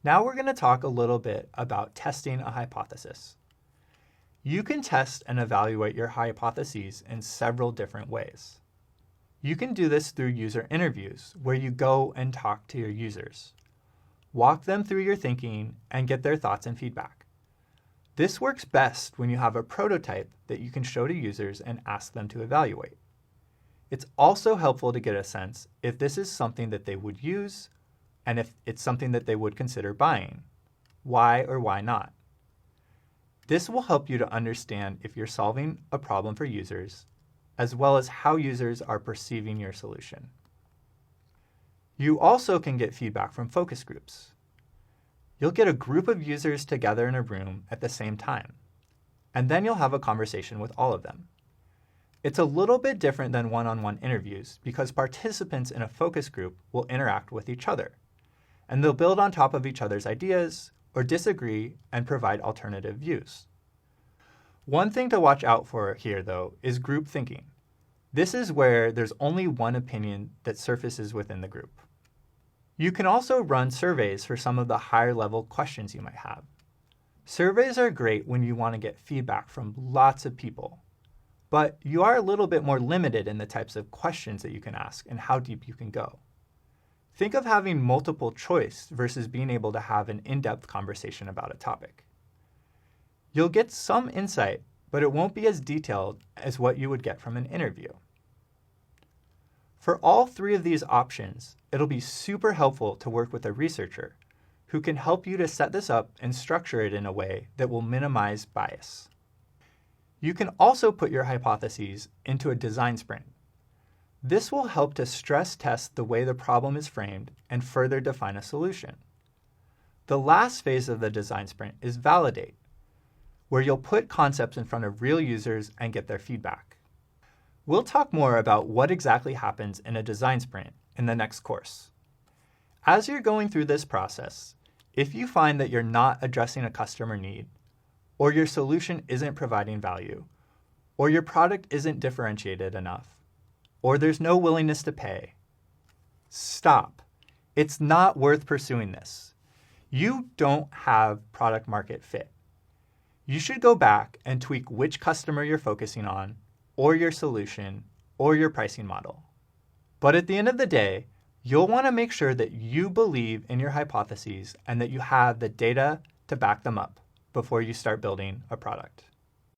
Now we're going to talk a little bit about testing a hypothesis. You can test and evaluate your hypotheses in several different ways. You can do this through user interviews, where you go and talk to your users. Walk them through your thinking and get their thoughts and feedback. This works best when you have a prototype that you can show to users and ask them to evaluate. It's also helpful to get a sense if this is something that they would use and if it's something that they would consider buying. Why or why not? This will help you to understand if you're solving a problem for users, as well as how users are perceiving your solution. You also can get feedback from focus groups. You'll get a group of users together in a room at the same time, and then you'll have a conversation with all of them. It's a little bit different than one-on-one interviews because participants in a focus group will interact with each other, and they'll build on top of each other's ideas or disagree and provide alternative views. One thing to watch out for here, though, is group thinking. This is where there's only one opinion that surfaces within the group. You can also run surveys for some of the higher-level questions you might have. Surveys are great when you want to get feedback from lots of people, but you are a little bit more limited in the types of questions that you can ask and how deep you can go. Think of having multiple choice versus being able to have an in-depth conversation about a topic. You'll get some insight, but it won't be as detailed as what you would get from an interview. For all three of these options, it'll be super helpful to work with a researcher who can help you to set this up and structure it in a way that will minimize bias. You can also put your hypotheses into a design sprint. This will help to stress test the way the problem is framed and further define a solution. The last phase of the design sprint is validate, where you'll put concepts in front of real users and get their feedback. We'll talk more about what exactly happens in a design sprint in the next course. As you're going through this process, if you find that you're not addressing a customer need, or your solution isn't providing value, or your product isn't differentiated enough, or there's no willingness to pay, stop. It's not worth pursuing this. You don't have product market fit. You should go back and tweak which customer you're focusing on, or your solution, or your pricing model. But at the end of the day, you'll want to make sure that you believe in your hypotheses and that you have the data to back them up before you start building a product.